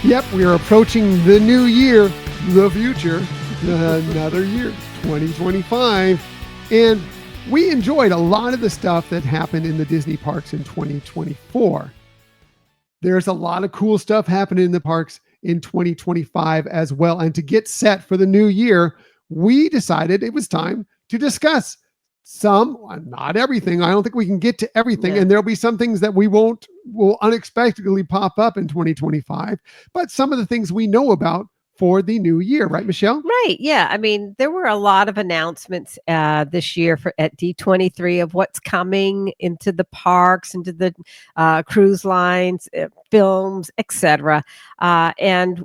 Yep, we are approaching the new year, the future, another year, 2025. And we enjoyed a lot of the stuff that happened in the Disney parks in 2024. There's a lot of cool stuff happening in the parks in 2025 as well. And to get set for the new year, we decided it was time to discuss some, not everything. I don't think we can get to everything. No. And there'll be some things that will unexpectedly pop up in 2025, but some of the things we know about for the new year, right, Michelle? Right. Yeah. I mean, there were a lot of announcements this year at D23 of what's coming into the parks, into the cruise lines, films, etc. And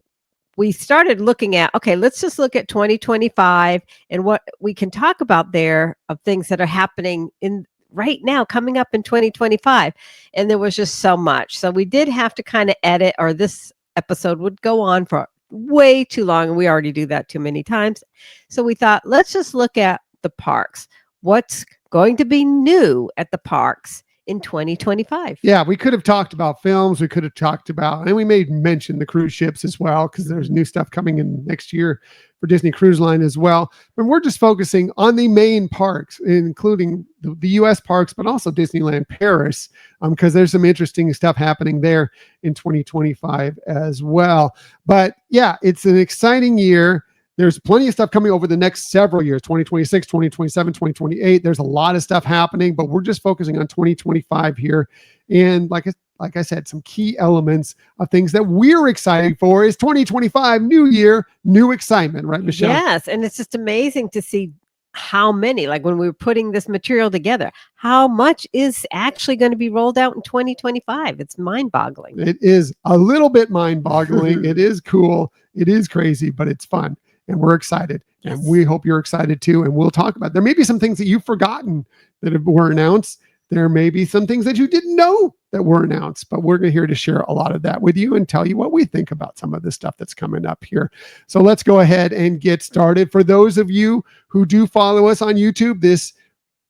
we started looking at, okay, let's just look at 2025 and what we can talk about there of things that are happening in right now, coming up in 2025. And there was just so much. So we did have to kind of edit, or this episode would go on for way too long. And we already do that too many times. So we thought, let's just look at the parks. What's going to be new at the parks in 2025? Yeah, we could have talked about films. We could have talked about, and we may mention the cruise ships as well, because there's new stuff coming in next year for Disney Cruise Line as well. But we're just focusing on the main parks, including the U.S. parks, but also Disneyland Paris, because there's some interesting stuff happening there in 2025 as well. But yeah, it's an exciting year. There's plenty of stuff coming over the next several years, 2026, 2027, 2028. There's a lot of stuff happening, but we're just focusing on 2025 here. And like I said, some key elements of things that we're excited for is 2025, new year, new excitement, right, Michelle? Yes. And it's just amazing to see how many, like when we were putting this material together, how much is actually going to be rolled out in 2025. It's mind-boggling. It is a little bit mind-boggling. It is cool. It is crazy, but it's fun. And we're excited. Yes. And we hope you're excited too. And we'll talk about, there may be some things that you've forgotten that were announced. There may be some things that you didn't know that were announced, but we're here to share a lot of that with you and tell you what we think about some of the stuff that's coming up here. So let's go ahead and get started. For those of you who do follow us on YouTube,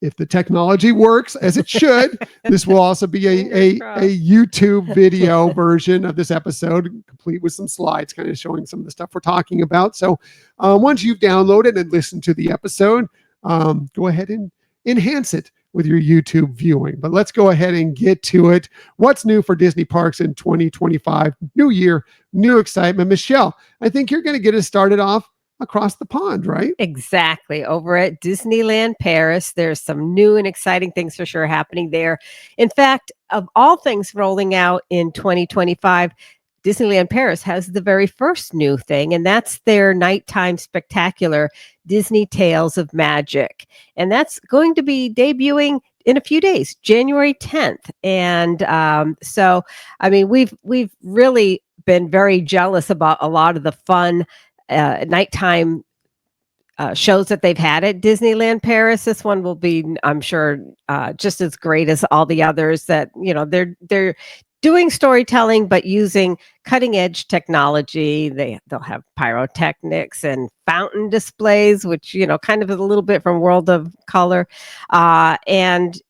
if the technology works as it should, this will also be a YouTube video version of this episode, complete with some slides kind of showing some of the stuff we're talking about. So once you've downloaded and listened to the episode, go ahead and enhance it with your YouTube viewing. But let's go ahead and get to it. What's new for Disney Parks in 2025? New year, new excitement. Michelle, I think you're going to get us started off across the pond, right? Exactly. Over at Disneyland Paris, there's some new and exciting things for sure happening there. In fact, of all things rolling out in 2025, Disneyland Paris has the very first new thing, and that's their nighttime spectacular Disney Tales of Magic. And that's going to be debuting in a few days, January 10th. And so, I mean, we've really been very jealous about a lot of the fun nighttime shows that they've had at Disneyland Paris. This one will be, I'm sure, just as great as all the others. That they're doing storytelling, but using cutting edge technology. They'll have pyrotechnics and fountain displays, which kind of is a little bit from World of Color, and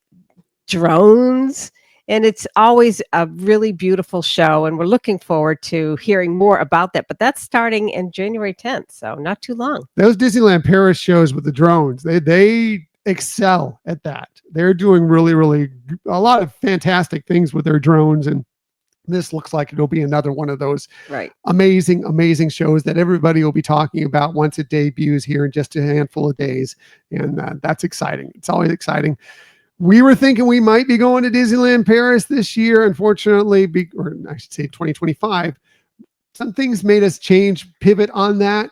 drones. And it's always a really beautiful show, and we're looking forward to hearing more about that. But that's starting in January 10th, so not too long. Those Disneyland Paris shows with the drones, they excel at that. They're doing really, really a lot of fantastic things with their drones, and this looks like it'll be another one of those amazing, amazing shows that everybody will be talking about once it debuts here in just a handful of days. And that's exciting. It's always exciting. We were thinking we might be going to Disneyland Paris this year. Unfortunately, or I should say 2025, some things made us pivot on that,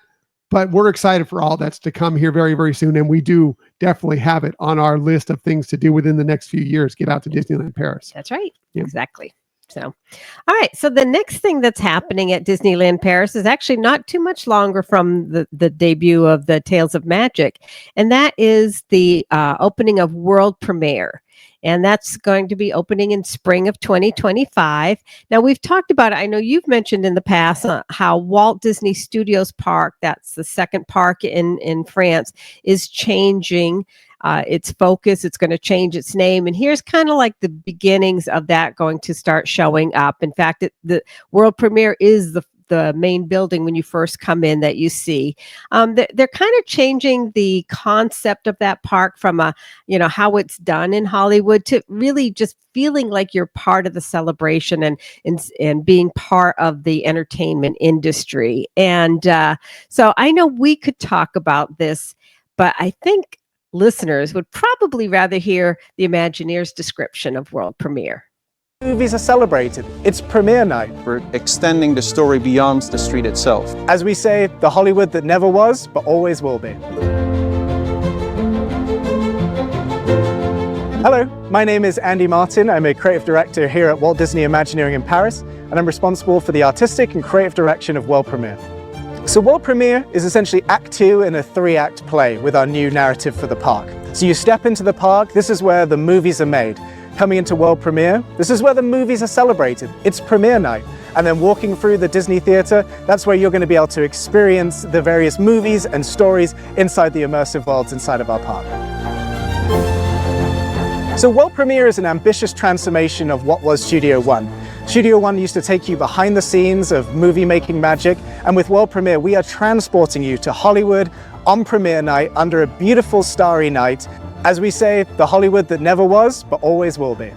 but we're excited for all that's to come here very, very soon. And we do definitely have it on our list of things to do within the next few years. Get out to Disneyland Paris. That's right. Yeah. Exactly. So, all right. So the next thing that's happening at Disneyland Paris is actually not too much longer from the debut of the Tales of Magic. And that is the opening of World Premiere. And that's going to be opening in spring of 2025. Now, we've talked about it. I know you've mentioned in the past how Walt Disney Studios Park, that's the second park in France, is changing its focus. It's going to change its name. And here's kind of like the beginnings of that going to start showing up. In fact, the World Premiere is the the main building when you first come in that you see. They're kind of changing the concept of that park from how it's done in Hollywood to really just feeling like you're part of the celebration and being part of the entertainment industry. And so I know we could talk about this, but I think listeners would probably rather hear the Imagineer's description of world premiere. Movies are celebrated. It's premiere night. We're extending the story beyond the street itself. As we say, the Hollywood that never was, but always will be. Hello, my name is Andy Martin. I'm a creative director here at Walt Disney Imagineering in Paris, and I'm responsible for the artistic and creative direction of World Premiere. So World Premiere is essentially Act 2 in a 3-act play with our new narrative for the park. So you step into the park, this is where the movies are made. Coming into World Premiere, this is where the movies are celebrated. It's premiere night. And then walking through the Disney Theater, that's where you're going to be able to experience the various movies and stories inside the immersive worlds inside of our park. So World Premiere is an ambitious transformation of what was Studio One. Studio One used to take you behind the scenes of movie making magic, and with World Premiere we are transporting you to Hollywood on premiere night under a beautiful starry night. As we say, the Hollywood that never was, but always will be.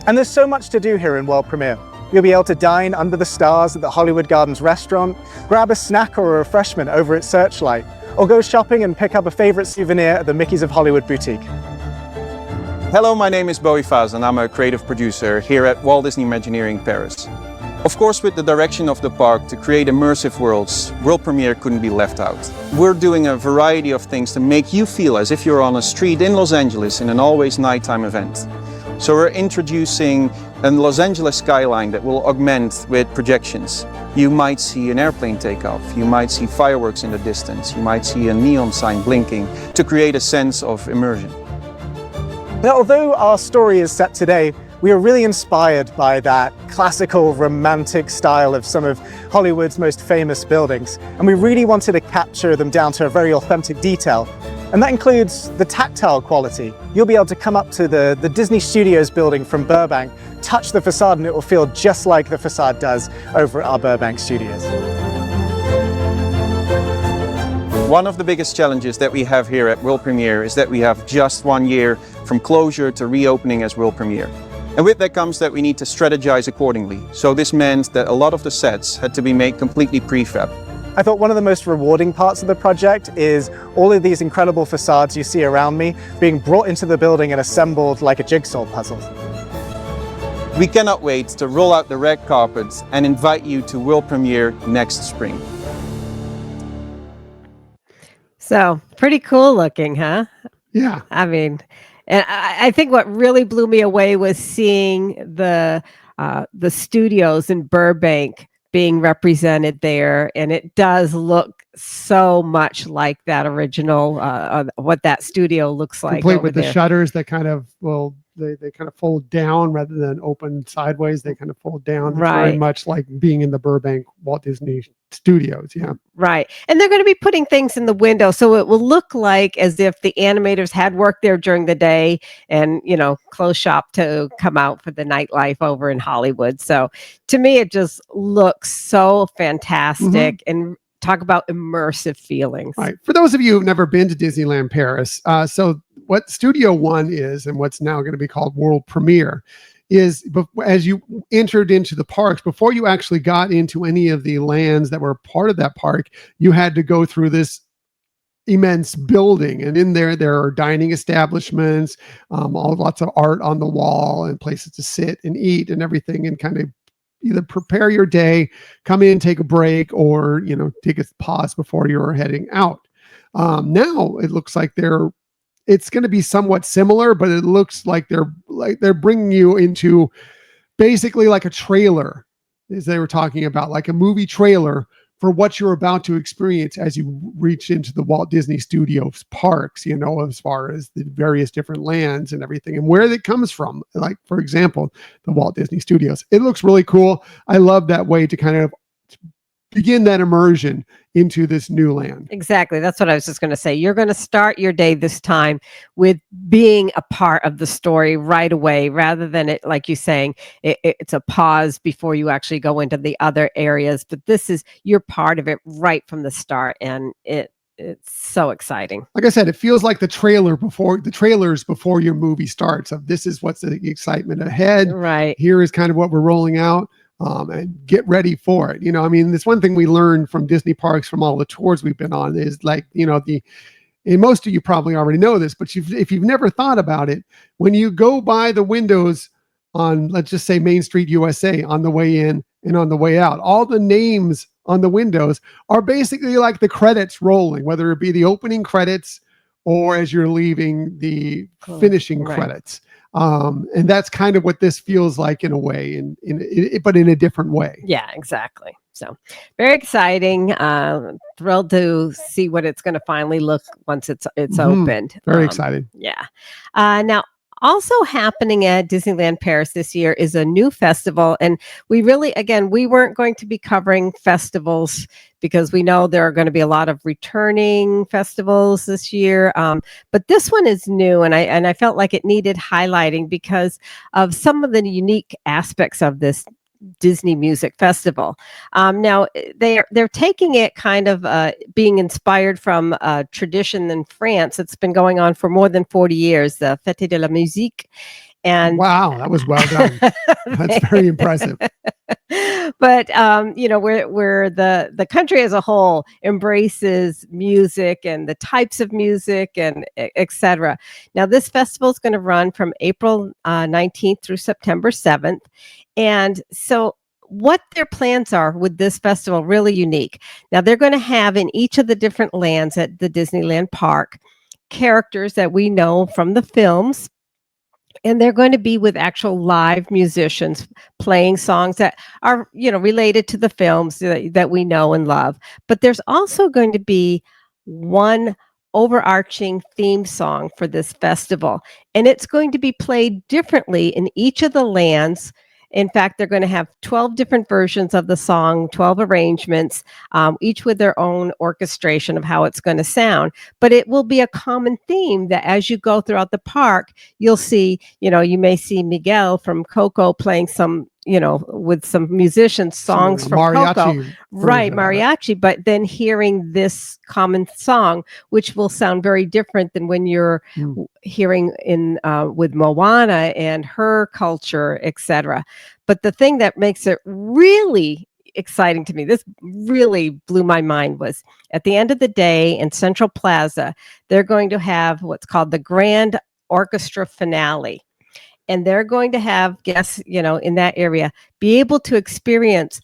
And there's so much to do here in World Premiere. You'll be able to dine under the stars at the Hollywood Gardens restaurant, grab a snack or a refreshment over at Searchlight, or go shopping and pick up a favorite souvenir at the Mickey's of Hollywood boutique. Hello, my name is Bowie Faz and I'm a creative producer here at Walt Disney Imagineering Paris. Of course, with the direction of the park to create immersive worlds, World Premiere couldn't be left out. We're doing a variety of things to make you feel as if you're on a street in Los Angeles in an always nighttime event. So we're introducing a Los Angeles skyline that will augment with projections. You might see an airplane take off, you might see fireworks in the distance, you might see a neon sign blinking to create a sense of immersion. Now, although our story is set today, we are really inspired by that classical romantic style of some of Hollywood's most famous buildings, and we really wanted to capture them down to a very authentic detail. And that includes the tactile quality. You'll be able to come up to the Disney Studios building from Burbank, touch the facade, and it will feel just like the facade does over at our Burbank studios. One of the biggest challenges that we have here at World Premiere is that we have just 1 year from closure to reopening as World Premiere. And with that comes that we need to strategize accordingly. So this meant that a lot of the sets had to be made completely prefab. I thought one of the most rewarding parts of the project is all of these incredible facades you see around me being brought into the building and assembled like a jigsaw puzzle. We cannot wait to roll out the red carpet and invite you to World Premiere next spring. So pretty cool looking, huh? Yeah. I mean, and I think what really blew me away was seeing the studios in Burbank being represented there, and it does look so much like that original what that studio looks like. Complete with there. the shutters that kind of they kind of fold down rather than open sideways. They kind of fold down. It's Right. very much like being in the Burbank Walt Disney Studios. Yeah. Right. And they're going to be putting things in the window. So it will look like as if the animators had worked there during the day and, closed shop to come out for the nightlife over in Hollywood. So to me, it just looks so fantastic and talk about immersive feelings. Right. For those of you who've never been to Disneyland Paris, so what Studio One is and what's now going to be called World Premiere is as you entered into the parks, before you actually got into any of the lands that were part of that park, you had to go through this immense building, and in there are dining establishments, lots of art on the wall and places to sit and eat and everything, and kind of either prepare your day, come in, take a break, or take a pause before you're heading out. Now it looks like it's going to be somewhat similar, but it looks like they're bringing you into basically like a trailer, as they were talking about, like a movie trailer for what you're about to experience as you reach into the Walt Disney Studios parks, as far as the various different lands and everything and where it comes from. Like, for example, the Walt Disney Studios. It looks really cool. I love that way to kind of begin that immersion into this new land. Exactly. That's what I was just going to say. You're going to start your day this time with being a part of the story right away, rather than it, like you saying, it's a pause before you actually go into the other areas. But this is, you're part of it right from the start, and it's so exciting. Like I said, it feels like the trailers before your movie starts. Of this is what's the excitement ahead. Right. Here is kind of what we're rolling out. And get ready for it. I mean, this one thing we learned from Disney parks, from all the tours we've been on, is like, and most of you probably already know this, but if you've never thought about it, when you go by the windows on, let's just say, Main Street USA, on the way in and on the way out, all the names on the windows are basically like the credits rolling, whether it be the opening credits or as you're leaving, the finishing credits. And that's kind of what this feels like in a way, but in a different way. Yeah, exactly. So very exciting. Thrilled to see what it's going to finally look once it's opened. Very excited. Yeah. Now, also happening at Disneyland Paris this year is a new festival. And we weren't going to be covering festivals because we know there are going to be a lot of returning festivals this year. But this one is new, and I felt like it needed highlighting because of some of the unique aspects of this Disney Music Festival. Now they're taking it kind of being inspired from a tradition in France. It's been going on for more than 40 years, the Fête de la Musique. And wow, that was well done. That's very impressive. But where the country as a whole embraces music and the types of music and etc. Now this festival is going to run from April 19th through September 7th. And so what their plans are with this festival, really unique. Now they're going to have in each of the different lands at the Disneyland park characters that we know from the films. And they're going to be with actual live musicians playing songs that are, related to the films that we know and love. But there's also going to be one overarching theme song for this festival. And it's going to be played differently in each of the lands. In fact, they're going to have 12 different versions of the song, 12 arrangements, each with their own orchestration of how it's going to sound. But it will be a common theme that as you go throughout the park, you'll see, you may see Miguel from Coco playing some, with some musicians, songs from Coco. Right, mariachi. But then hearing this common song, which will sound very different than when you're hearing in with Moana and her culture, etc. But the thing that makes it really exciting to me, this really blew my mind, was at the end of the day in Central Plaza, they're going to have what's called the Grand Orchestra Finale. And they're going to have guests, in that area, be able to experience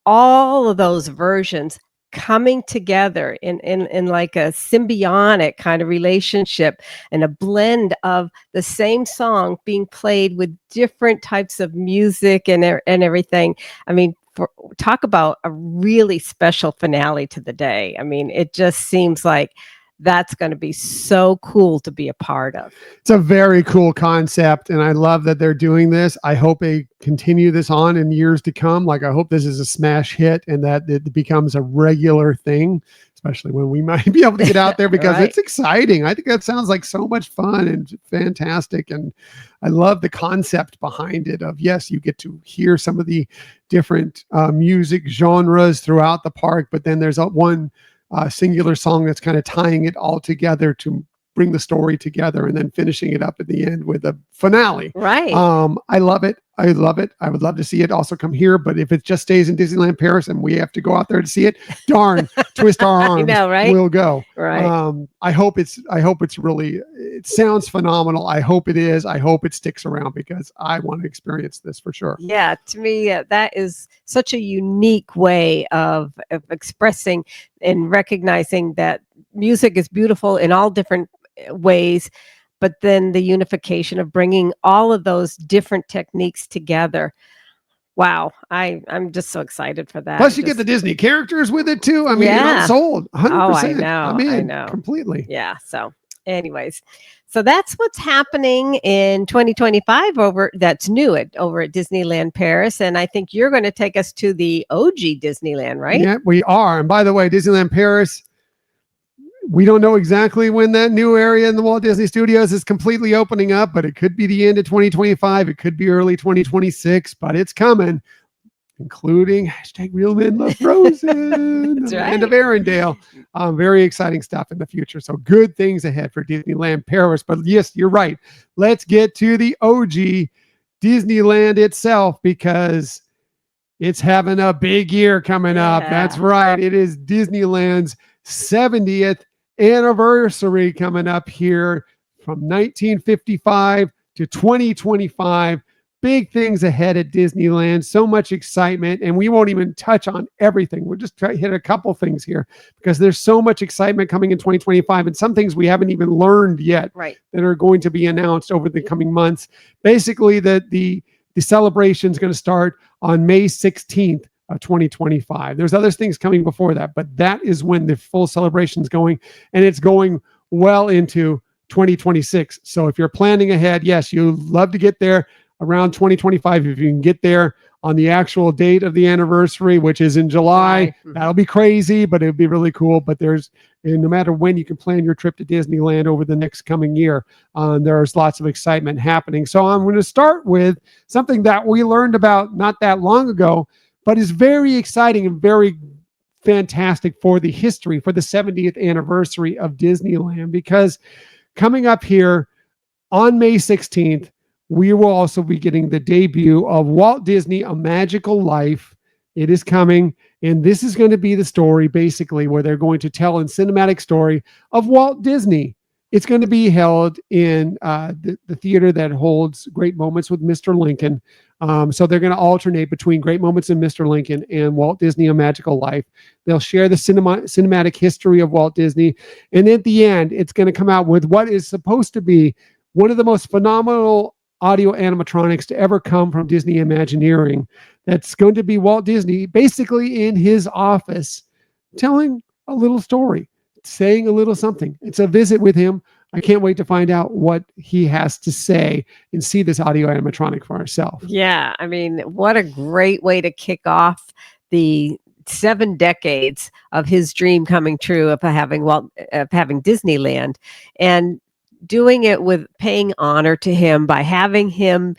all of those versions coming together in like a symbiotic kind of relationship, and a blend of the same song being played with different types of music and everything. I mean, talk about a really special finale to the day. I mean, it just seems like that's going to be so cool to be a part of. It's a very cool concept, and I love that they're doing this. I hope they continue this on in years to come. Like, I hope this is a smash hit and that it becomes a regular thing, especially when we might be able to get out there, because right. It's exciting. I think that sounds like so much fun and fantastic. And I love the concept behind it of, yes, you get to hear some of the different music genres throughout the park, but then there's one singular song that's kind of tying it all together to bring the story together, and then finishing it up at the end with a finale. Right. I love it. I love it. I would love to see it also come here, but if it just stays in Disneyland Paris and we have to go out there to see it, darn, twist our arms. I know, right? We'll go. Right. I hope it's really, it sounds phenomenal. I hope it is. I hope it sticks around, because I want to experience this for sure. Yeah, to me, that is such a unique way of expressing and recognizing that music is beautiful in all different ways, but then the unification of bringing all of those different techniques together. Wow, I'm just so excited for that. Plus, you get the Disney characters with it too. I mean, I'm sold 100%. Oh, I know. I'm in I know completely. Yeah, so Anyways, so that's what's happening in 2025 over at Disneyland Paris. And I think you're going to take us to the OG Disneyland, right? Yeah, we are. And by the way, Disneyland Paris, we don't know exactly when that new area in the Walt Disney Studios is completely opening up, but it could be the end of 2025. It could be early 2026, but it's coming, including #Real Men Love Frozen, That's the right. land of Arendelle. Very exciting stuff in the future. So good things ahead for Disneyland Paris. But yes, you're right. Let's get to the OG Disneyland itself, because it's having a big year coming up. That's right. It is Disneyland's 70th anniversary coming up here from 1955 to 2025. Big things ahead at Disneyland. So much excitement, and we won't even touch on everything. We'll just try to hit a couple things here, because there's so much excitement coming in 2025, and some things we haven't even learned yet that are going to be announced over the coming months. Basically, the celebration is going to start on May 16th of 2025. There's other things coming before that, but that is when the full celebration is going, and it's going well into 2026. So if you're planning ahead, yes, you'd love to get there around 2025. If you can get there on the actual date of the anniversary, which is in July, that'll be crazy, but it would be really cool. But no matter when, you can plan your trip to Disneyland over the next coming year. There's lots of excitement happening. So I'm going to start with something that we learned about not that long ago, but is very exciting and very fantastic for the history, for the 70th anniversary of Disneyland, because coming up here on May 16th, we will also be getting the debut of Walt Disney, A Magical Life. It is coming, and this is going to be the story, basically, where they're going to tell a cinematic story of Walt Disney. It's going to be held in the theater that holds Great Moments with Mr. Lincoln. So they're going to alternate between Great Moments and Mr. Lincoln and Walt Disney, A Magical Life. They'll share the cinematic history of Walt Disney. And at the end, it's going to come out with what is supposed to be one of the most phenomenal audio animatronics to ever come from Disney Imagineering. That's going to be Walt Disney basically in his office telling a little story, saying a little something. It's a visit with him. I can't wait to find out what he has to say and see this audio animatronic for ourselves. Yeah, I mean, what a great way to kick off the 7 decades of his dream coming true of having Disneyland, and doing it with paying honor to him by having him,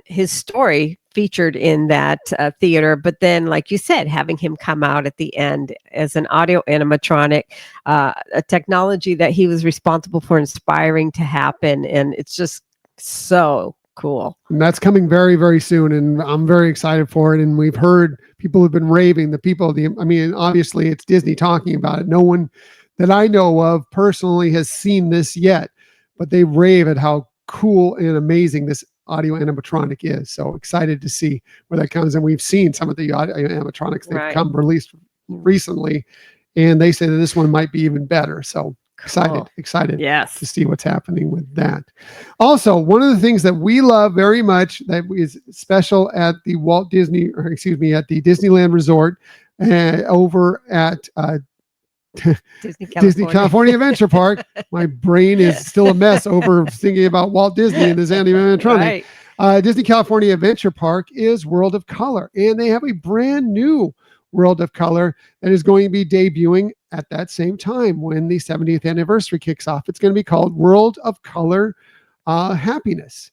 his story featured in that theater, but then, like you said, having him come out at the end as an audio animatronic, a technology that he was responsible for inspiring to happen. And it's just so cool. And that's coming very, very soon, and I'm very excited for it. And we've heard people have been raving. Obviously it's Disney talking about it. No one that I know of personally has seen this yet, but they rave at how cool and amazing this audio animatronic is. So excited to see where that comes. And we've seen some of the audio animatronics that come released recently, and they say that this one might be even better. So excited yes, to see what's happening with that. Also, one of the things that we love very much that is special at the at the Disneyland Resort over at Disney California Adventure Park. My brain is still a mess over thinking about Walt Disney and his animatronic. Disney California Adventure Park is World of Color, and they have a brand new World of Color that is going to be debuting at that same time when the 70th anniversary kicks off. It's going to be called World of Color Happiness.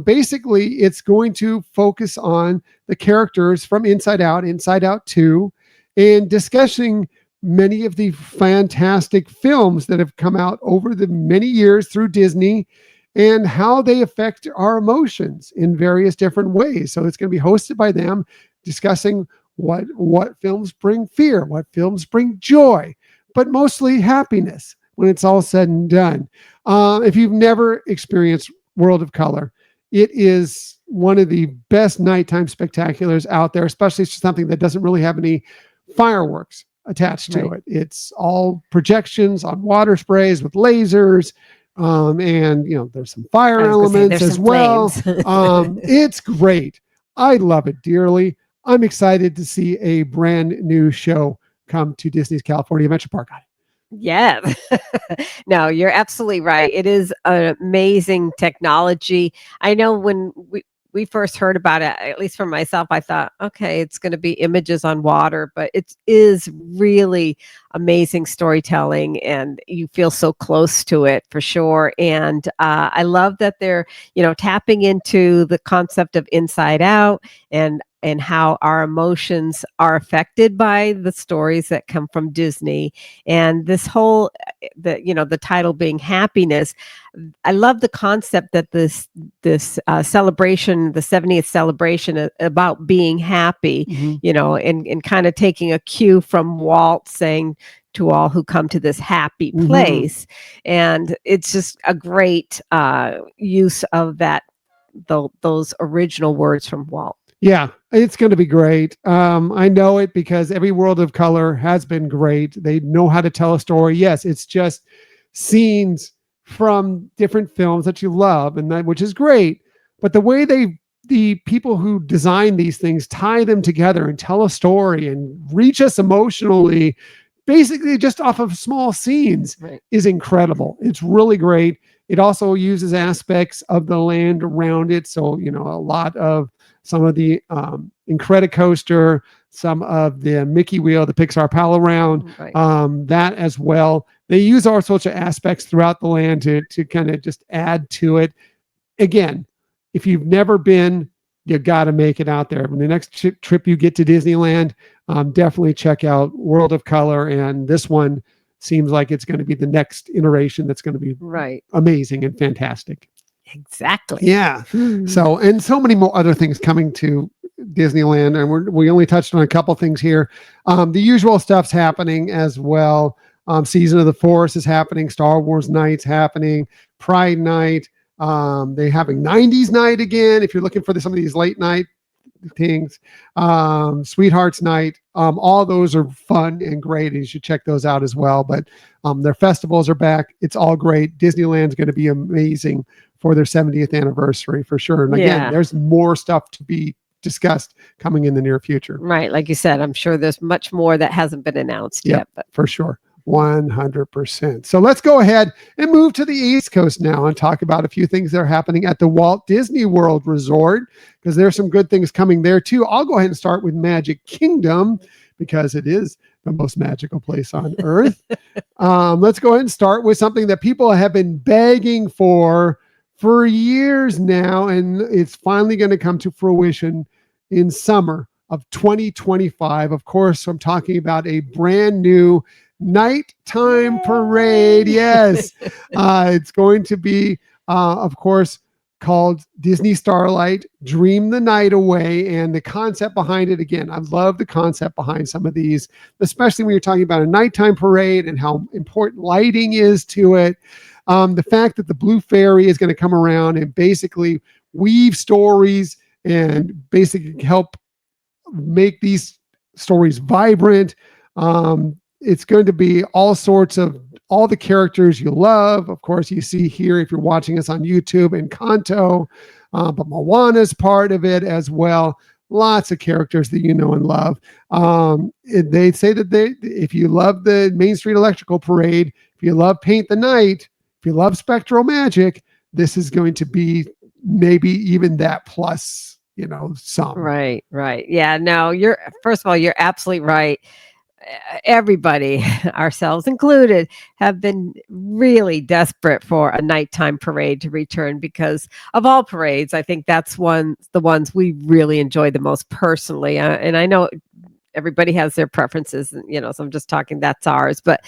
Basically, it's going to focus on the characters from Inside Out 2, and discussing many of the fantastic films that have come out over the many years through Disney and how they affect our emotions in various different ways. So it's going to be hosted by them, discussing what films bring fear, what films bring joy, but mostly happiness when it's all said and done. If you've never experienced World of Color, it is one of the best nighttime spectaculars out there, especially something that doesn't really have any fireworks attached to it. It's all projections on water sprays with lasers, and there's some fire elements as well. It's great. I love it dearly. I'm excited to see a brand new show come to Disney's California Adventure Park. Yeah. No, you're absolutely right. It is an amazing technology. I know when we first heard about it, at least for myself, I thought, okay, it's going to be images on water, but it is really amazing storytelling, and you feel so close to it for sure. And I love that they're, tapping into the concept of inside out, and how our emotions are affected by the stories that come from Disney. And this whole the title being happiness. I love the concept that this celebration, the 70th celebration, about being happy, Mhm. and kind of taking a cue from Walt saying to all who come to this happy Mhm. place. And it's just a great use of those original words from Walt. Yeah, it's going to be great. I know it because every World of Color has been great. They know how to tell a story. Yes, it's just scenes from different films that you love, and that which is great. But the way the people who design these things tie them together and tell a story and reach us emotionally, basically just off of small scenes, Right. is incredible. It's really great. It also uses aspects of the land around it. So, a lot of some of the Incredicoaster, some of the Mickey wheel, the Pixar Pal Around, Right. that as well. They use all sorts of aspects throughout the land to kind of just add to it. Again, if you've never been, you got to make it out there. When the next trip you get to Disneyland, definitely check out World of Color. And this one seems like it's going to be the next iteration that's going to be Right. amazing and fantastic. Exactly. Yeah. So, and so many more other things coming to Disneyland, and we only touched on a couple things here. The usual stuff's happening as well. Season of the Force is happening. Star Wars Night's happening. Pride Night. They're having 90s Night again. If you're looking for some of these late night things, Sweethearts Night, all those are fun and great, and you should check those out as well. But their festivals are back. It's all great. Disneyland's going to be amazing for their 70th anniversary for sure. And again, Yeah. there's more stuff to be discussed coming in the near future. Right. Like you said, I'm sure there's much more that hasn't been announced Yep, yet, but for sure. 100%. So let's go ahead and move to the East Coast now and talk about a few things that are happening at the Walt Disney World Resort, because there's some good things coming there too. I'll go ahead and start with Magic Kingdom because it is the most magical place on earth. Let's go ahead and start with something that people have been begging for years now, and it's finally going to come to fruition in summer of 2025. Of course, I'm talking about a brand new nighttime parade. Yes, it's going to be, of course, called Disney Starlight Dream the Night Away. And the concept behind it, again, I love the concept behind some of these, especially when you're talking about a nighttime parade and how important lighting is to it. The fact that the Blue Fairy is going to come around and basically weave stories and basically help make these stories vibrant. It's going to be all sorts of all the characters you love. Of course, you see here if you're watching us on YouTube, and Encanto, but Moana's part of it as well. Lots of characters that you know and love. They say that if you love the Main Street Electrical Parade, if you love Paint the Night, if you love Spectral Magic, this is going to be maybe even that plus, some. right, right. Yeah, no, first of all, you're absolutely right. Everybody, ourselves included, have been really desperate for a nighttime parade to return, because of all parades, I think that's the ones we really enjoy the most personally. And I know everybody has their preferences, so I'm just talking, that's ours, but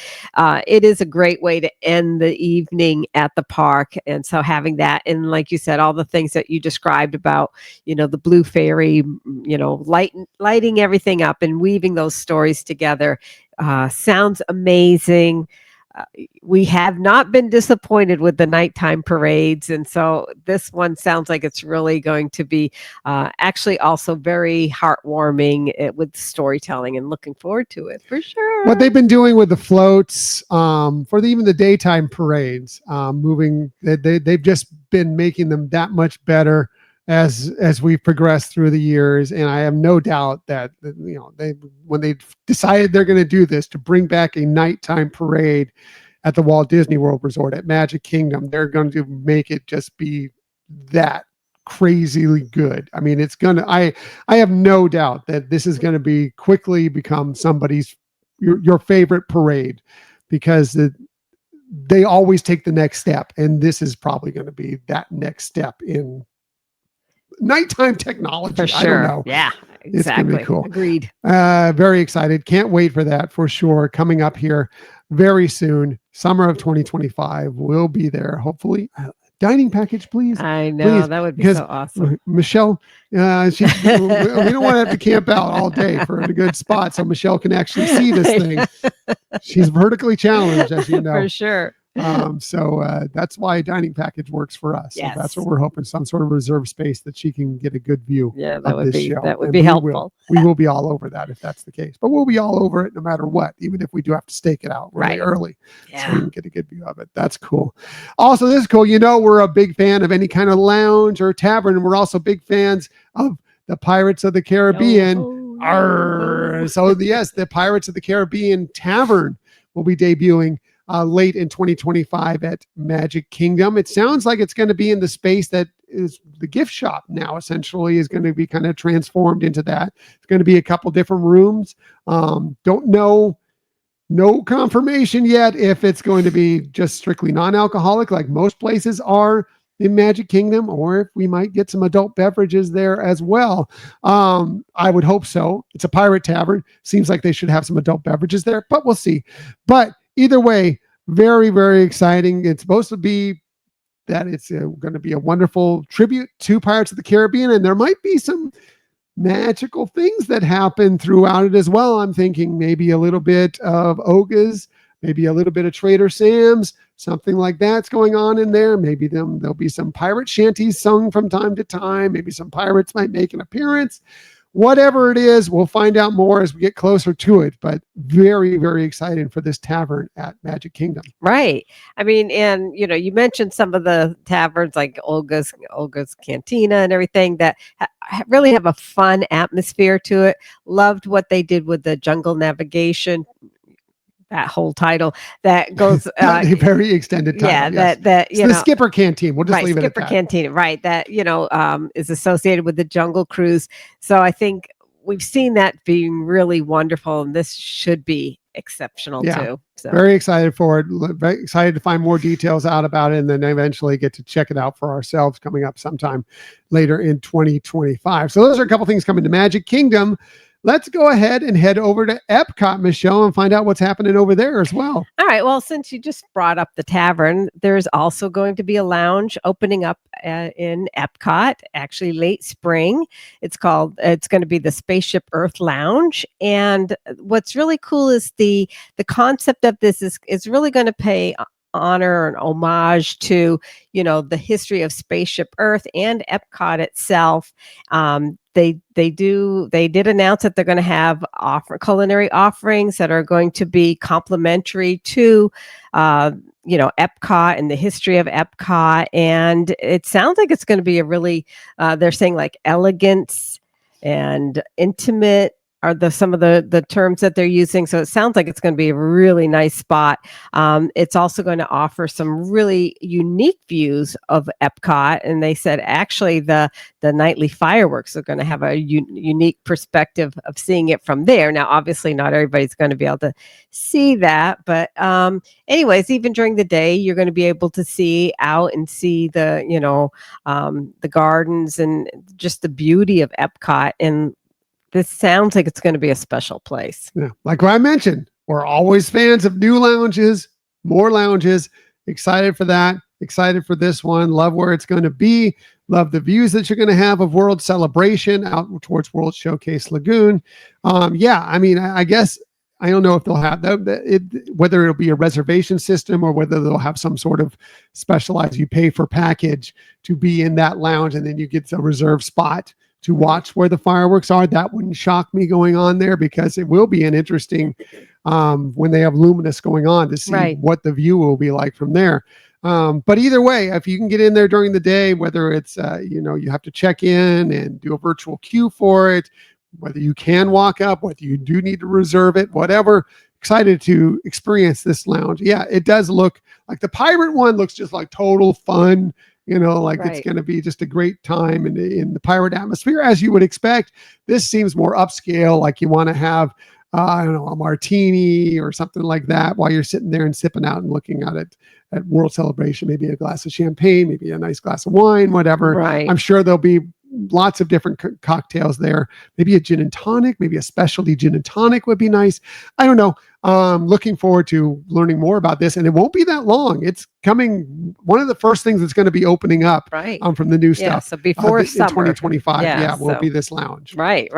it is a great way to end the evening at the park. And so having that, and like you said, all the things that you described about, the Blue Fairy, lighting everything up and weaving those stories together, sounds amazing. We have not been disappointed with the nighttime parades. And so this one sounds like it's really going to be actually also very heartwarming with storytelling, and looking forward to it for sure. What they've been doing with the floats for even the daytime parades, they've just been making them that much better. as we progress through the years. And I have no doubt that, you know, when they decided they're going to do this, to bring back a nighttime parade at the Walt Disney World Resort at Magic Kingdom, they're going to make it just be that crazily good. I mean, it's gonna, I have no doubt that this is going to be quickly become somebody's, your favorite parade, because they always take the next step, and this is probably going to be that next step in nighttime technology. For sure. I don't know. Yeah, exactly. It's gonna be cool. Agreed. Very excited. Can't wait for that for sure. Coming up here very soon. Summer of 2025. We'll be there. Hopefully. Dining package, please. I know. Please, that would be because so awesome. Michelle, we don't want to have to camp out all day for a good spot so Michelle can actually see this thing. She's vertically challenged, as you know. For sure. So that's why a dining package works for us. Yes. So that's what we're hoping, some sort of reserved space that she can get a good view. Yeah, of that would this be show. that would And be helpful. We will be all over that if that's the case. But we'll be all over it no matter what, even if we do have to stake it out really early. So we can get a good view of it. That's cool. Also, this is cool. You know, we're a big fan of any kind of lounge or tavern, and we're also big fans of the Pirates of the Caribbean. So yes, the Pirates of the Caribbean Tavern will be debuting late in 2025 at Magic Kingdom. It sounds like it's going to be in the space that is the gift shop now, essentially, is going to be kind of transformed into that. It's going to be a couple different rooms. Don't know, no confirmation yet if it's going to be just strictly non-alcoholic like most places are in Magic Kingdom, or if we might get some adult beverages there as well. I would hope so. It's a pirate tavern. Seems like they should have some adult beverages there, but we'll see. But either way, very, very exciting. It's supposed to be that it's going to be a wonderful tribute to Pirates of the Caribbean, and there might be some magical things that happen throughout it as well. I'm thinking maybe a little bit of Oga's, maybe a little bit of Trader Sam's, something like that's going on in there. Maybe there'll be some pirate shanties sung from time to time. Maybe some pirates might make an appearance. Whatever it is, we'll find out more as we get closer to it, but very, very excited for this tavern at Magic Kingdom. Right. I mean, and you know, you mentioned some of the taverns like Olga's Cantina and everything that really have a fun atmosphere to it. Loved what they did with the Jungle Navigation, that whole title that goes a very extended title. Yeah, yes. that you it's know, the Skipper Canteen. We'll just leave it at that. Skipper Canteen, right? That, you know, is associated with the Jungle Cruise. So I think we've seen that being really wonderful, and this should be exceptional too. So very excited for it. Very excited to find more details out about it, and then eventually get to check it out for ourselves coming up sometime later in 2025. So those are a couple things coming to Magic Kingdom. Let's go ahead and head over to Epcot, Michelle, and find out what's happening over there as well. All right. Well, since you just brought up the tavern, there's also going to be a lounge opening up in Epcot, actually late spring. It's going to be the Spaceship Earth Lounge. And what's really cool is the concept of this is really going to pay honor and homage to, you know, the history of Spaceship Earth and Epcot itself. They did announce that they're going to have culinary offerings that are going to be complimentary to, you know, Epcot and the history of Epcot. And it sounds like it's going to be a really, they're saying like elegance and intimate are some of the terms that they're using. So it sounds like it's going to be a really nice spot. It's also going to offer some really unique views of Epcot. And they said actually the nightly fireworks are going to have a unique perspective of seeing it from there. Now, obviously not everybody's going to be able to see that, but anyways, even during the day, you're going to be able to see out and see the, you know, the gardens and just the beauty of Epcot. And this sounds like it's going to be a special place. Yeah, like what I mentioned, we're always fans of new lounges, more lounges. Excited for that. Excited for this one. Love where it's going to be. Love the views that you're going to have of World Celebration out towards World Showcase Lagoon. Yeah, I mean, I guess I don't know if they'll have whether it'll be a reservation system or whether they'll have some sort of specialized, you pay for package to be in that lounge and then you get a reserved spot to watch where the fireworks are. That wouldn't shock me going on there, because it will be an interesting when they have Luminous going on to see what the view will be like from there. But either way, if you can get in there during the day, whether it's you have to check in and do a virtual queue for it, whether you can walk up, whether you do need to reserve it, whatever. Excited to experience this lounge. Yeah, it does look like the pirate one looks just like total fun. Like it's Right. going to be just a great time in the pirate atmosphere, as you would expect. This seems more upscale, like you want to have, I don't know, a martini or something like that while you're sitting there and sipping out and looking at it at World Celebration, maybe a glass of champagne, maybe a nice glass of wine, whatever. Right. I'm sure there'll be lots of different cocktails there. Maybe a gin and tonic, maybe a specialty gin and tonic would be nice. I don't know. Looking forward to learning more about this, and it won't be that long. It's coming. One of the first things that's going to be opening up Right. from the new Yeah. stuff So before in summer. 2025. Yeah, Yeah, will so- be this lounge. Right.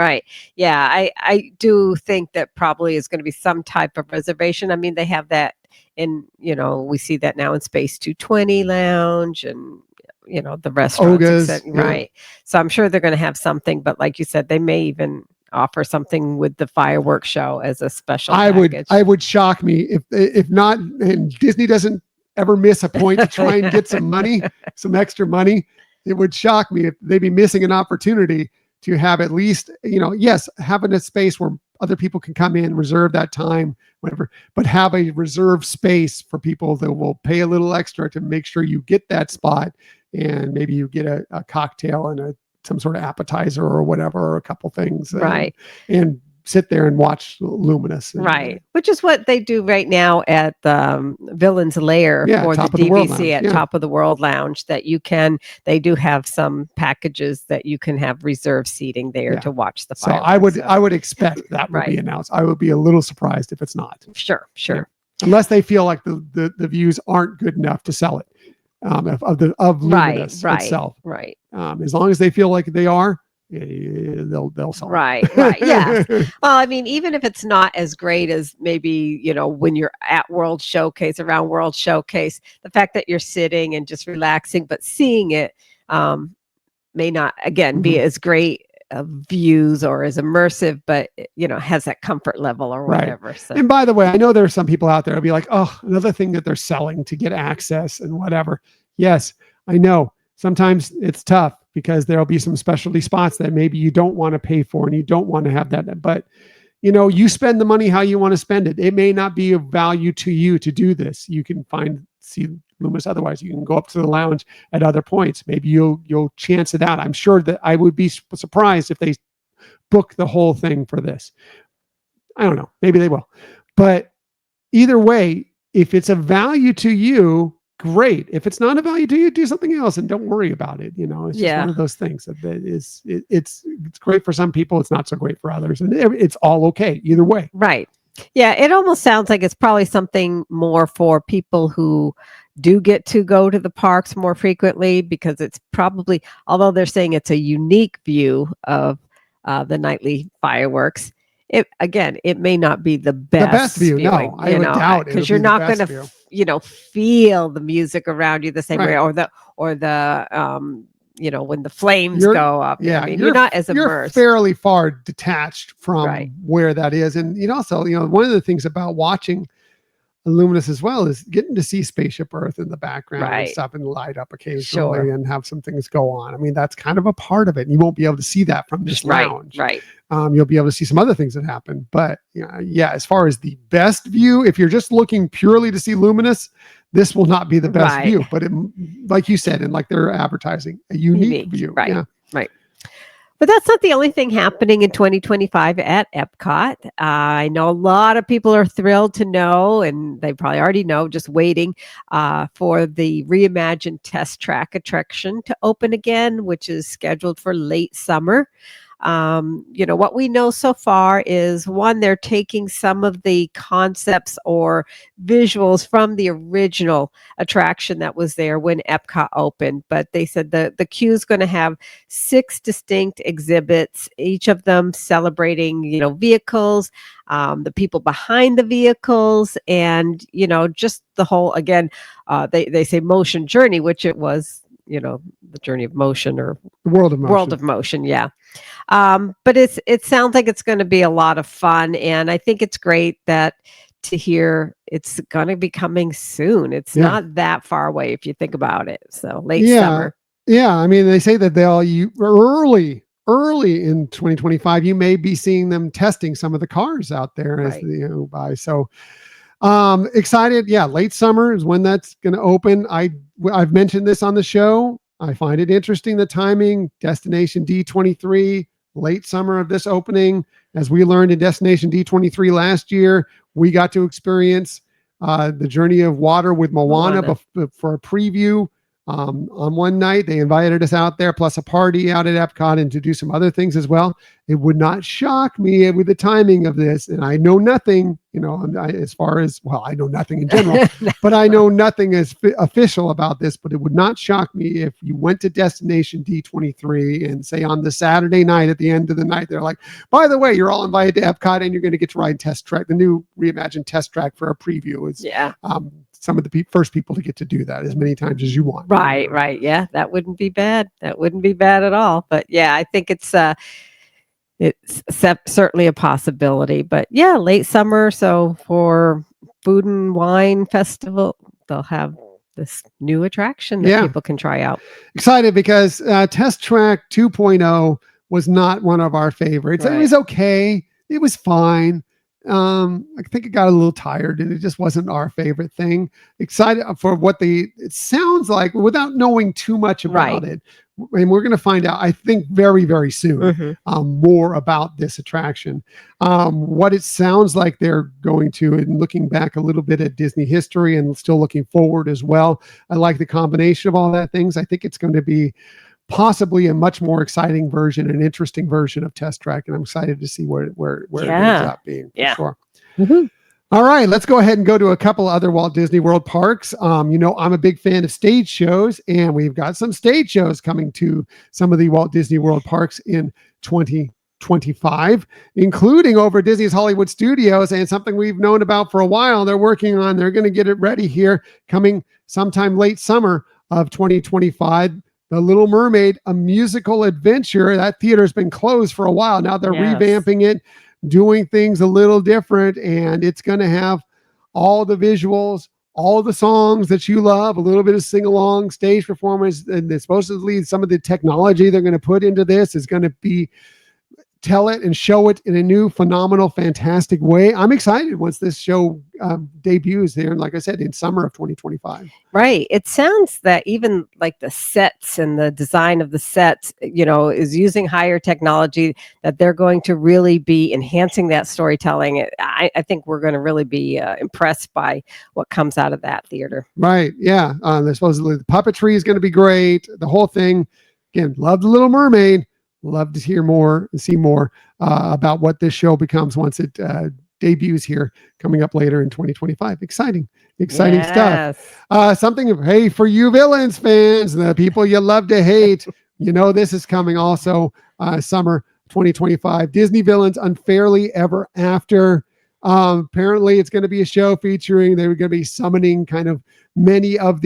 Yeah, I do think that probably is going to be some type of reservation. I mean, they have that we see that now in Space 220 Lounge and, the restaurants. Ogas, yeah. Right. So I'm sure they're going to have something, but like you said, they may even offer something with the fireworks show as a special package. I would shock me if not, and Disney doesn't ever miss a point to try and get some money, some extra money. It would shock me if they'd be missing an opportunity to have at least, yes, having a space where other people can come in, reserve that time, whatever, but have a reserved space for people that will pay a little extra to make sure you get that spot. And maybe you get a cocktail and some sort of appetizer or whatever, or a couple things. Right. And sit there and watch Luminous. Right. Which is what they do right now at the Villain's Lair for the Top of the World DVC Lounge, at yeah. Top of the World Lounge, that they do have some packages that you can have reserved seating there Yeah. to watch the So fireworks. I would expect that would be Right. announced. I would be a little surprised if it's not. Sure. Unless they feel like the views aren't good enough to sell it. Of Luminous itself. Right. As long as they feel like they are, they'll sell it. Right. Yeah. Well, I mean, even if it's not as great as maybe, when you're at World Showcase, around World Showcase, the fact that you're sitting and just relaxing, but seeing it may not, again, be as great views or as immersive, but, has that comfort level or Right. whatever. So. And by the way, I know there are some people out there who'll be like, oh, another thing that they're selling to get access and whatever. Yes, I know. Sometimes it's tough because there'll be some specialty spots that maybe you don't want to pay for and you don't want to have that. But, you spend the money how you want to spend it. It may not be of value to you to do this. You can see Luminous otherwise. You can go up to the lounge at other points. Maybe you'll chance it out. I'm sure that I would be surprised if they book the whole thing for this. I don't know. Maybe they will. But either way, if it's a value to you, great. If it's not a value to you, do something else and don't worry about it. It's just one of those things that it's great for some people. It's not so great for others. And it's all okay either way. Right. Yeah. It almost sounds like it's probably something more for people who do get to go to the parks more frequently, because it's probably, although they're saying it's a unique view of the nightly fireworks, it may not be the best view. viewing, No, I would doubt it, because you're not going to, feel the music around you the same way, or the when the flames go up. Yeah, I mean, you're not as immersed. You're fairly far detached from Right. where that is. And also, one of the things about watching Luminous as well is getting to see Spaceship Earth in the background and Right. stuff and light up occasionally Sure. and have some things go on. I mean, that's kind of a part of it. You won't be able to see that from this lounge. Right. You'll be able to see some other things that happen. But as far as the best view, if you're just looking purely to see Luminous, this will not be the best Right. view. But like you said, and like they're advertising, a unique view. Right. Yeah. Right. But that's not the only thing happening in 2025 at Epcot. I know a lot of people are thrilled to know, and they probably already know, just waiting for the reimagined Test Track attraction to open again, which is scheduled for late summer. What we know so far is, one, they're taking some of the concepts or visuals from the original attraction that was there when Epcot opened. But they said the queue is going to have 6 distinct exhibits, each of them celebrating, vehicles, the people behind the vehicles, and, just the whole, again, they say motion journey, which it was, the journey of motion, or The World of Motion. World of Motion, yeah. But it sounds like it's going to be a lot of fun, and I think it's great that to hear it's going to be coming soon. It's Yeah. not that far away if you think about it. So late Yeah. summer. Yeah. I mean, they say that early in 2025, you may be seeing them testing some of the cars out there as Right. buy. So excited. Yeah. Late summer is when that's going to open. I've mentioned this on the show. I find it interesting, the timing. Destination D23, late summer of this opening. As we learned in Destination D23 last year, we got to experience the Journey of Water with Moana for a preview. On one night, they invited us out there, plus a party out at Epcot, and to do some other things as well. It would not shock me with the timing of this. And I know nothing, as far as, well, I know nothing in general, but I know nothing as official about this. But it would not shock me if you went to Destination D23 and say on the Saturday night at the end of the night, they're like, by the way, you're all invited to Epcot and you're going to get to ride Test Track, the new reimagined Test Track for a preview. Is some of the first people to get to do that as many times as you want. Right. Yeah, that wouldn't be bad. That wouldn't be bad at all. But yeah, I think it's certainly a possibility. But yeah, late summer. So for Food and Wine Festival, they'll have this new attraction that people can try out. Excited because Test Track 2.0 was not one of our favorites. Right. It was okay. It was fine. I think it got a little tired and it just wasn't our favorite thing. Excited for what it sounds like without knowing too much about it. And we're going to find out, I think, very, very soon, more about this attraction. What it sounds like they're going to, and looking back a little bit at Disney history and still looking forward as well. I like the combination of all that things. I think it's going to be possibly a much more exciting version, an interesting version of Test Track. And I'm excited to see where it ends up being. For sure. All right, let's go ahead and go to a couple other Walt Disney World parks. I'm a big fan of stage shows, and we've got some stage shows coming to some of the Walt Disney World parks in 2025, including over Disney's Hollywood Studios, and something we've known about for a while. They're working on, they're going to get it ready here coming sometime late summer of 2025. The Little Mermaid, a musical adventure. That theater's been closed for a while. Now they're revamping it, doing things a little different, and it's going to have all the visuals, all the songs that you love, a little bit of sing-along, stage performance, and supposedly some of the technology they're going to put into this is going to be tell it and show it in a new, phenomenal, fantastic way. I'm excited once this show debuts there, and like I said, in summer of 2025. Right. It sounds that even like the sets and the design of the sets, is using higher technology, that they're going to really be enhancing that storytelling. I think we're going to really be impressed by what comes out of that theater. Right. Yeah. Supposedly the puppetry is going to be great. The whole thing. Again, love The Little Mermaid. Love to hear more and see more about what this show becomes once it debuts here coming up later in 2025. Exciting stuff. Something, hey, for you Villains fans, the people you love to hate, this is coming also summer 2025. Disney Villains Unfairly Ever After. Apparently it's going to be a show featuring, they're going to be summoning kind of many of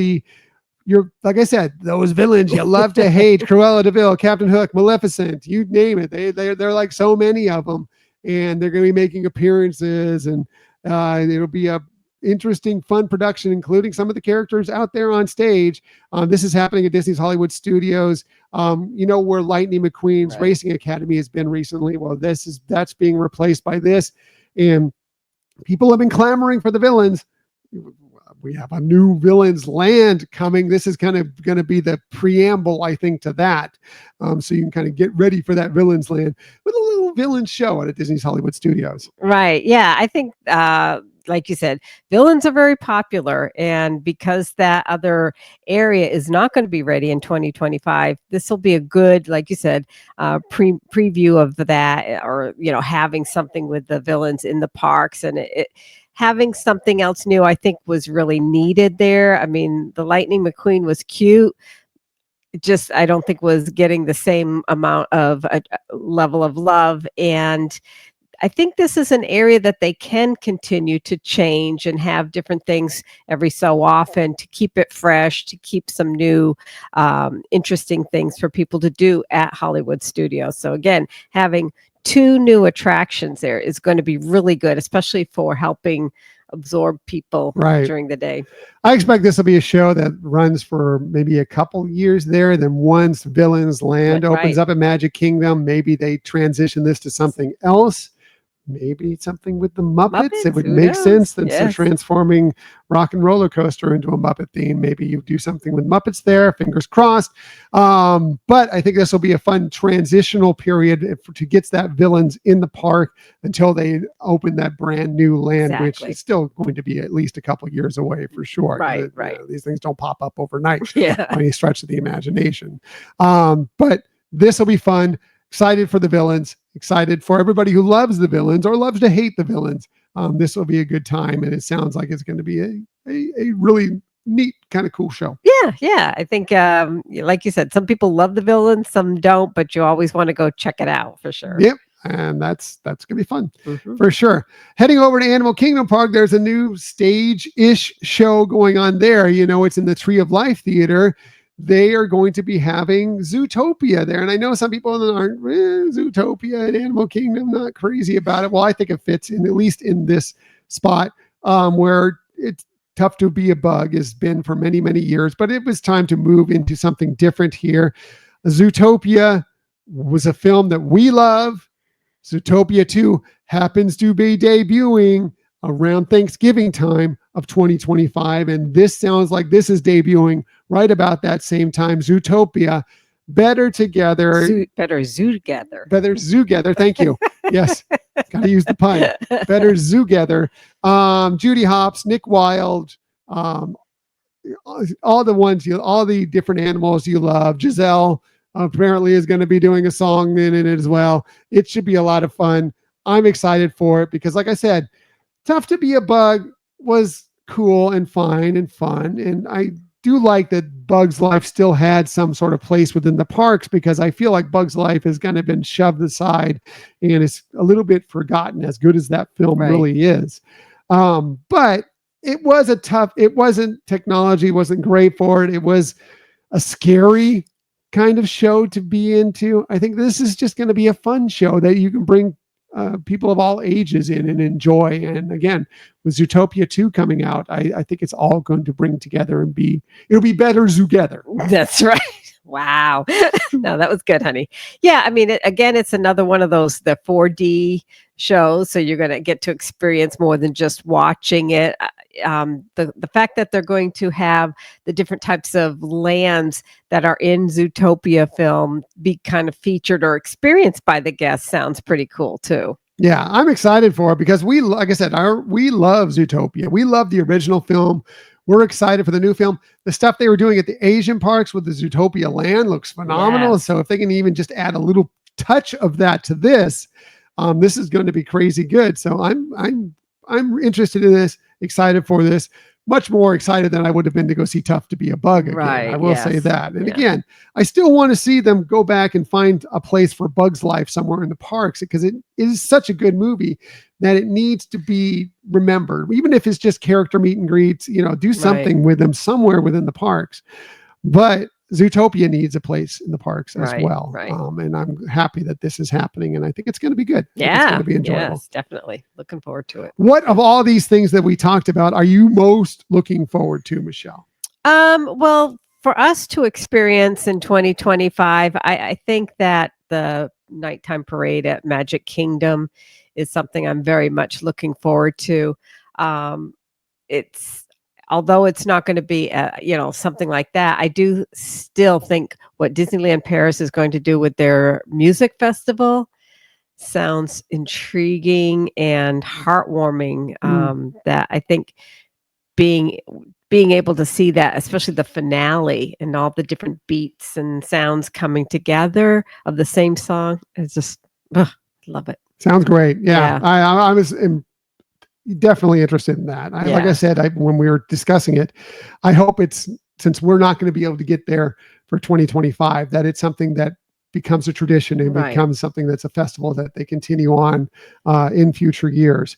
like I said, those villains you love to hate: Cruella de Vil, Captain Hook, Maleficent, you name it. They're like so many of them, and they're going to be making appearances, and it'll be a interesting, fun production, including some of the characters out there on stage. This is happening at Disney's Hollywood Studios. Where Lightning McQueen's Racing Academy has been recently. Well, that's being replaced by this, and people have been clamoring for the villains. We have a new Villains Land coming. This is kind of going to be the preamble, I think, to that. So you can kind of get ready for that Villains Land with a little villain show at Disney's Hollywood Studios. Right. Yeah. I think, like you said, villains are very popular. And because that other area is not going to be ready in 2025, this will be a good, like you said, preview of that, or, having something with the villains in the parks. And having something else new, I think, was really needed there. I mean, the Lightning McQueen was cute. Just, I don't think was getting the same amount of level of love. And I think this is an area that they can continue to change and have different things every so often to keep it fresh, to keep some new interesting things for people to do at Hollywood Studios. So again, having 2 new attractions there is going to be really good, especially for helping absorb people Right. during the day. I expect this will be a show that runs for maybe a couple years there. Then once Villains Land opens up at Magic Kingdom, maybe they transition this to something else. Maybe something with the Muppets. It would Who make knows? sense since they're Yes. transforming Rock and Roller Coaster into a Muppet theme. Maybe you do something with Muppets there. Fingers crossed. But I think this will be a fun transitional period to get that Villains in the park until they open that brand new land, which Exactly. is still going to be at least a couple years away for sure. Right, These things don't pop up overnight Yeah. by any stretch of the imagination. But this will be fun. Excited for the Villains, excited for everybody who loves the Villains or loves to hate the Villains. This will be a good time, and it sounds like it's going to be a really neat, kind of cool show. Yeah. I think, like you said, some people love the Villains, some don't, but you always want to go check it out for sure. Yep, and that's gonna be fun Mhm. for sure. Heading over to Animal Kingdom Park, there's a new stage-ish show going on there. It's in the Tree of Life Theater. They are going to be having Zootopia there. And I know some people aren't Zootopia and Animal Kingdom, not crazy about it. Well, I think it fits in, at least in this spot, where it's tough to be a bug has been for many, many years, but it was time to move into something different here. Zootopia was a film that we love. Zootopia 2 happens to be debuting around Thanksgiving time of 2025. And this sounds like this is debuting right about that same time. Zootopia, Better Together. Better Zoo Together. Better Zoo Together. Thank you. Yes. Got to use the pun. Better Zoo Together. Judy Hopps, Nick Wilde, all the different animals you love. Giselle apparently is going to be doing a song in it as well. It should be a lot of fun. I'm excited for it because, like I said, Tough to Be a Bug was cool and fine and fun. And I do like that Bug's Life still had some sort of place within the parks, because I feel like Bug's Life has kind of been shoved aside and it's a little bit forgotten, as good as that film really is. But it wasn't technology, wasn't great for it. It was a scary kind of show to be into. I think this is just going to be a fun show that you can bring people of all ages in and enjoy. And again, with Zootopia 2 coming out, I think it's all going to bring together and it'll be better together. That's right. Wow. No, that was good, honey. Yeah, I mean, it's another one of those, the 4D shows, so you're going to get to experience more than just watching it. The fact that they're going to have the different types of lands that are in Zootopia film be kind of featured or experienced by the guests sounds pretty cool too. Yeah, I'm excited for it because like I said, we love Zootopia. We love the original film. We're excited for the new film. The stuff they were doing at the Asian parks with the Zootopia land looks phenomenal. Yes. So if they can even just add a little touch of that to this, this is going to be crazy good. So I'm interested in this, excited for this. Much more excited than I would have been to go see Tough to Be a Bug again. Right, I will yes. say that. And again, I still want to see them go back and find a place for Bug's Life somewhere in the parks, because it is such a good movie that it needs to be remembered. Even if it's just character meet and greets, do something with them somewhere within the parks. But Zootopia needs a place in the parks as well. Right. And I'm happy that this is happening, and I think it's going to be good. Yeah. It's going to be enjoyable. Yes, definitely. Looking forward to it. What of all these things that we talked about are you most looking forward to, Michelle? Well, for us to experience in 2025, I think that the nighttime parade at Magic Kingdom is something I'm very much looking forward to. Although it's not going to be, something like that, I do still think what Disneyland Paris is going to do with their music festival sounds intriguing and heartwarming. That I think being able to see that, especially the finale and all the different beats and sounds coming together of the same song, is just love it. Sounds great. Yeah. I was definitely interested in that. Like I said, when we were discussing it, I hope since we're not going to be able to get there for 2025, that it's something that becomes a tradition and becomes something that's a festival that they continue on in future years.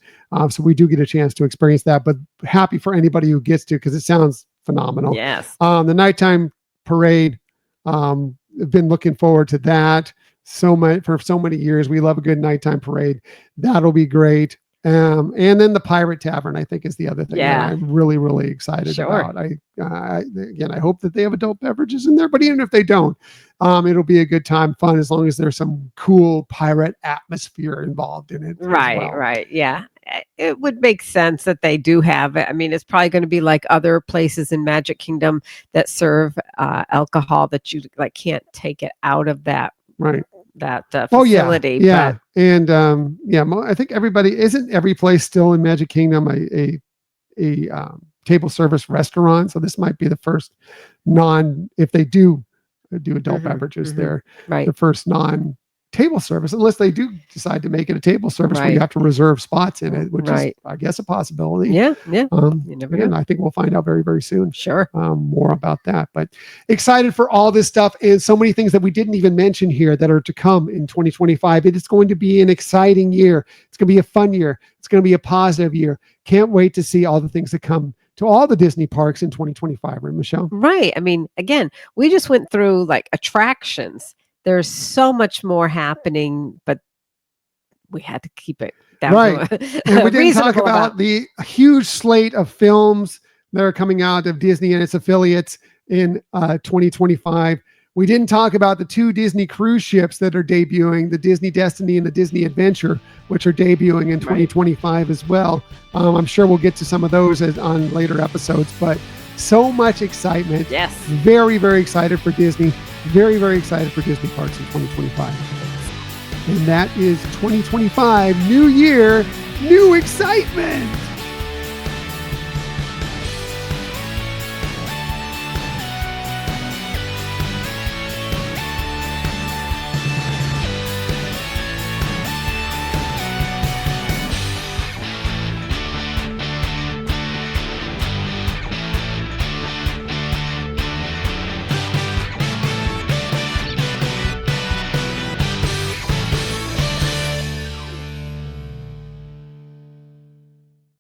So we do get a chance to experience that, but happy for anybody who gets to, because it sounds phenomenal. Yes. The nighttime parade, I've been looking forward to that for so many years. We love a good nighttime parade. That'll be great. And then the Pirate Tavern, I think, is the other thing Yeah. that I'm really, really excited Sure. about. Again, I hope that they have adult beverages in there, but even if they don't, it'll be a good time, fun, as long as there's some cool pirate atmosphere involved in it. Right, right. Yeah. It would make sense that they do have it. I mean, it's probably going to be like other places in Magic Kingdom that serve alcohol that you like can't take it out of that Right. facility. Yeah. But And I think isn't every place still in Magic Kingdom a table service restaurant? So this might be the first if they do adult beverages there, right. the first table service, unless they do decide to make it a table service where you Right. have to reserve spots in it, which is, Right. I guess, a possibility. Yeah. You never And know. I think we'll find out very, very soon Sure. more about that. But excited for all this stuff and so many things that we didn't even mention here that are to come in 2025. It is going to be an exciting year. It's going to be a fun year. It's going to be a positive year. Can't wait to see all the things that come to all the Disney parks in 2025, right, Michelle? Right. I mean, again, we just went through like attractions. There's so much more happening, but we had to keep it down. Right. And we didn't talk about the huge slate of films that are coming out of Disney and its affiliates in 2025. We didn't talk about the 2 Disney cruise ships that are debuting, the Disney Destiny and the Disney Adventure, which are debuting in 2025 as well. I'm sure we'll get to some of those on later episodes, but so much excitement. Yes. Very, very excited for Disney. Very, very excited for Disney parks in 2025. And that is 2025, new year, new excitement.